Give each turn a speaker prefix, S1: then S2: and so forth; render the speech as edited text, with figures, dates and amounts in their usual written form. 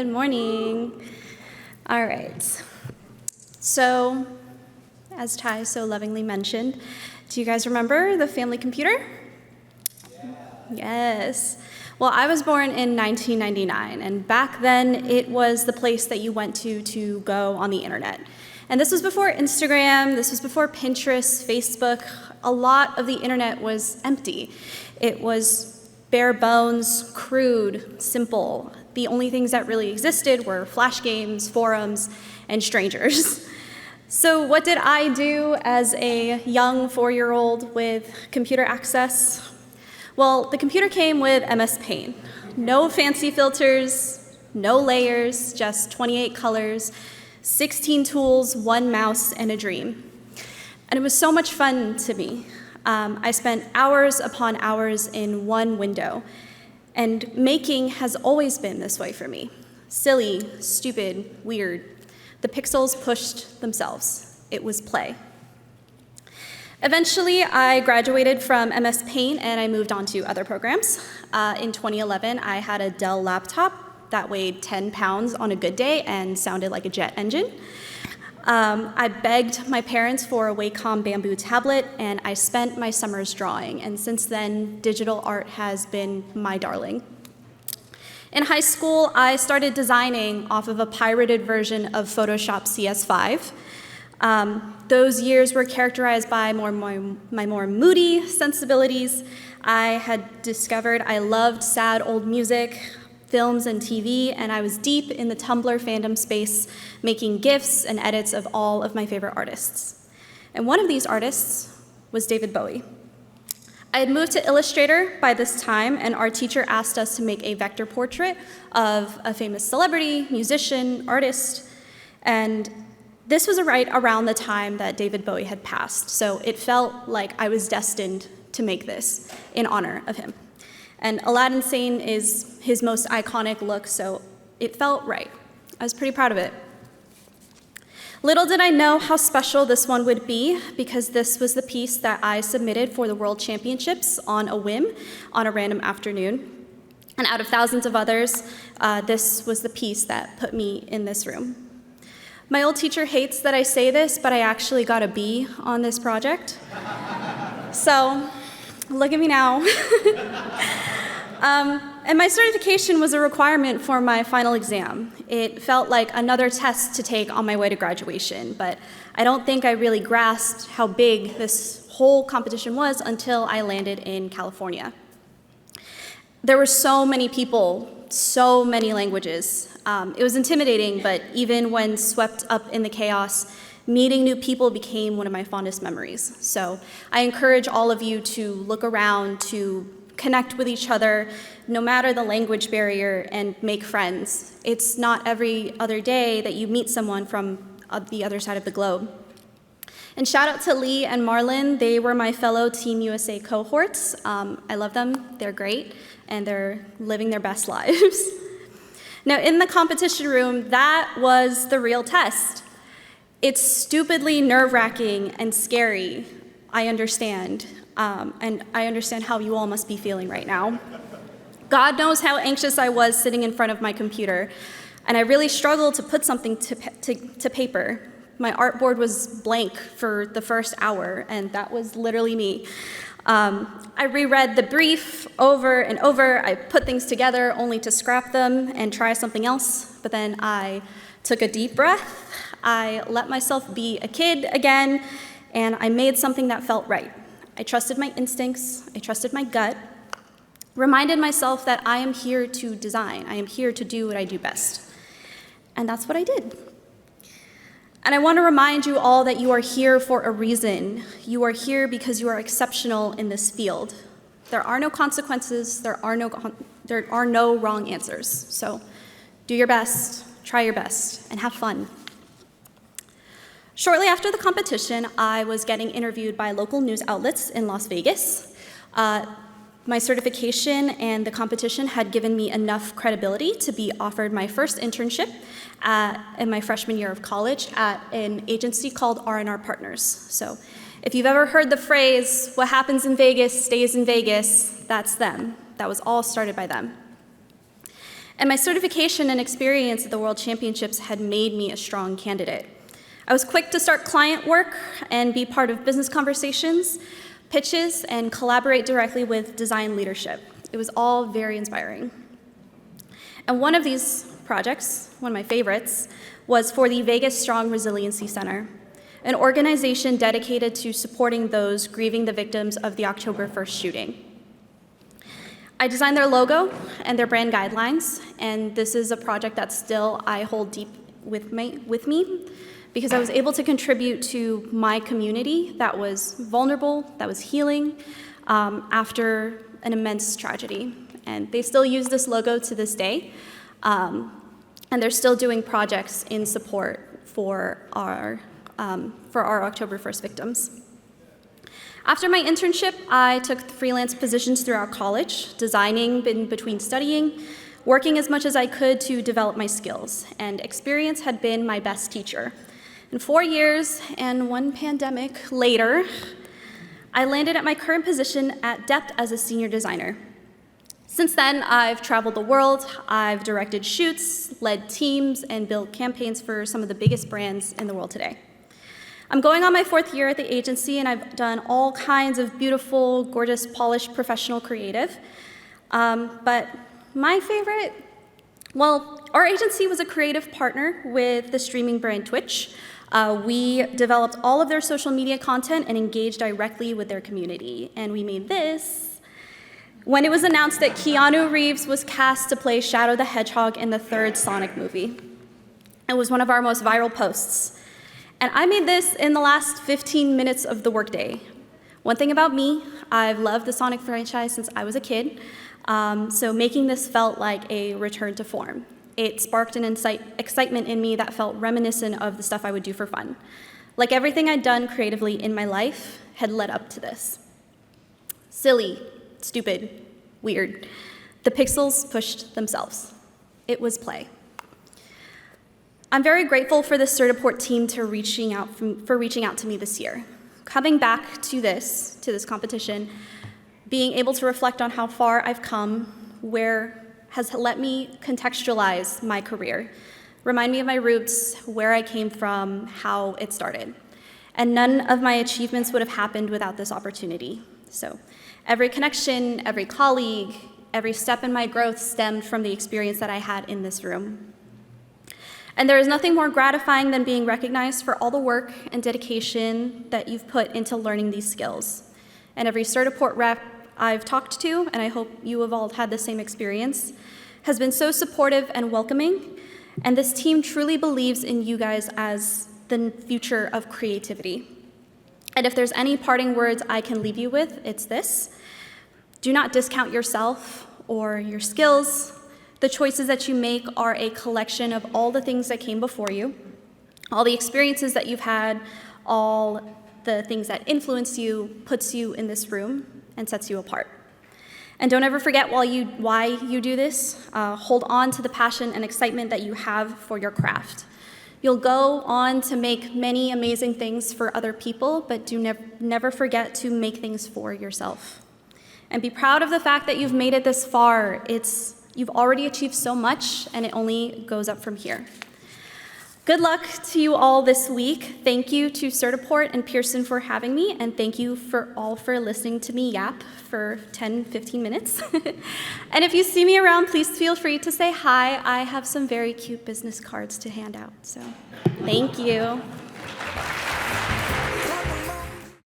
S1: Good morning. All right. So, as Ty so lovingly mentioned, do you guys remember the family computer? Yeah. Yes. Well, I was born in 1999, and back then it was the place that you went to go on the internet. And this was before Instagram, this was before Pinterest, Facebook. A lot of the internet was empty. It was bare bones, crude, simple. The only things that really existed were flash games, forums, and strangers. So what did I do as a young 4-year-old with computer access? Well, the computer came with MS Paint. No fancy filters, no layers, just 28 colors, 16 tools, 1 mouse, and a dream. And it was so much fun to me. I spent hours upon hours in one window. And making has always been this way for me. Silly, stupid, weird. The pixels pushed themselves. It was play. Eventually, I graduated from MS Paint and I moved on to other programs. In 2011, I had a Dell laptop that weighed 10 pounds on a good day and sounded like a jet engine. I begged my parents for a Wacom bamboo tablet, and I spent my summers drawing. And since then, digital art has been my darling. In high school, I started designing off of a pirated version of Photoshop CS5. Those years were characterized by my more moody sensibilities. I had discovered I loved sad old music, films, and TV, and I was deep in the Tumblr fandom space, making GIFs and edits of all of my favorite artists. And one of these artists was David Bowie. I had moved to Illustrator by this time, and our teacher asked us to make a vector portrait of a famous celebrity, musician, artist, and this was right around the time that David Bowie had passed, so it felt like I was destined to make this in honor of him. And Aladdin Sane is his most iconic look, so it felt right. I was pretty proud of it. Little did I know how special this one would be, because this was the piece that I submitted for the World Championships on a whim on a random afternoon. And out of thousands of others, this was the piece that put me in this room. My old teacher hates that I say this, but I actually got a B on this project. So, look at me now. And my certification was a requirement for my final exam. It felt like another test to take on my way to graduation, but I don't think I really grasped how big this whole competition was until I landed in California. There were so many people, so many languages. It was intimidating, but even when swept up in the chaos, meeting new people became one of my fondest memories. So I encourage all of you to look around, to connect with each other, no matter the language barrier, and make friends. It's not every other day that you meet someone from the other side of the globe. And shout out to Lee and Marlon. They were my fellow Team USA cohorts. I love them. They're great, and they're living their best lives. Now, in the competition room, that was the real test. It's stupidly nerve-wracking and scary, I understand, and I understand how you all must be feeling right now. God knows how anxious I was sitting in front of my computer, and I really struggled to put something to paper. My artboard was blank for the first hour, and that was literally me. I reread the brief over and over. I put things together only to scrap them and try something else, but then I took a deep breath. I let myself be a kid again, and I made something that felt right. I trusted my instincts, I trusted my gut, reminded myself that I am here to design, I am here to do what I do best. And that's what I did. And I want to remind you all that you are here for a reason. You are here because you are exceptional in this field. There are no consequences, there are no wrong answers. So do your best, try your best, and have fun. Shortly after the competition, I was getting interviewed by local news outlets in Las Vegas. My certification and the competition had given me enough credibility to be offered my first internship in my freshman year of college at an agency called R&R Partners. So if you've ever heard the phrase, what happens in Vegas stays in Vegas, that's them. That was all started by them. And my certification and experience at the World Championships had made me a strong candidate. I was quick to start client work and be part of business conversations, pitches, and collaborate directly with design leadership. It was all very inspiring. And one of these projects, one of my favorites, was for the Vegas Strong Resiliency Center, an organization dedicated to supporting those grieving the victims of the October 1st shooting. I designed their logo and their brand guidelines, and this is a project that still I hold deep with me because I was able to contribute to my community that was vulnerable, that was healing after an immense tragedy. And they still use this logo to this day, and they're still doing projects in support for our October 1st victims. After my internship, I took freelance positions throughout college, designing in between studying, working as much as I could to develop my skills, and experience had been my best teacher. And 4 years and one pandemic later, I landed at my current position at Depth as a senior designer. Since then, I've traveled the world, I've directed shoots, led teams, and built campaigns for some of the biggest brands in the world today. I'm going on my 4th year at the agency, and I've done all kinds of beautiful, gorgeous, polished, professional creative. But my favorite, well, our agency was a creative partner with the streaming brand Twitch. We developed all of their social media content and engaged directly with their community. And we made this when it was announced that Keanu Reeves was cast to play Shadow the Hedgehog in the 3rd Sonic movie. It was one of our most viral posts. And I made this in the last 15 minutes of the workday. One thing about me, I've loved the Sonic franchise since I was a kid, so making this felt like a return to form. It sparked an excitement in me that felt reminiscent of the stuff I would do for fun. Like everything I'd done creatively in my life had led up to this. Silly, stupid, weird. The pixels pushed themselves. It was play. I'm very grateful for the Certiport team for reaching out to me this year. Coming back to this competition, being able to reflect on how far I've come, where has let me contextualize my career, remind me of my roots, where I came from, how it started. And none of my achievements would have happened without this opportunity. So every connection, every colleague, every step in my growth stemmed from the experience that I had in this room. And there is nothing more gratifying than being recognized for all the work and dedication that you've put into learning these skills. And every Certiport rep I've talked to, and I hope you have all had the same experience, has been so supportive and welcoming. And this team truly believes in you guys as the future of creativity. And if there's any parting words I can leave you with, it's this. Do not discount yourself or your skills. The choices that you make are a collection of all the things that came before you, all the experiences that you've had, all the things that influence you, puts you in this room, and sets you apart. And don't ever forget why you do this. Hold on to the passion and excitement that you have for your craft. You'll go on to make many amazing things for other people, but do never forget to make things for yourself. And be proud of the fact that you've made it this far. You've already achieved so much, and it only goes up from here. Good luck to you all this week. Thank you to Certiport and Pearson for having me, and thank you for listening to me yap for 10, 15 minutes. And if you see me around, please feel free to say hi. I have some very cute business cards to hand out, so thank you.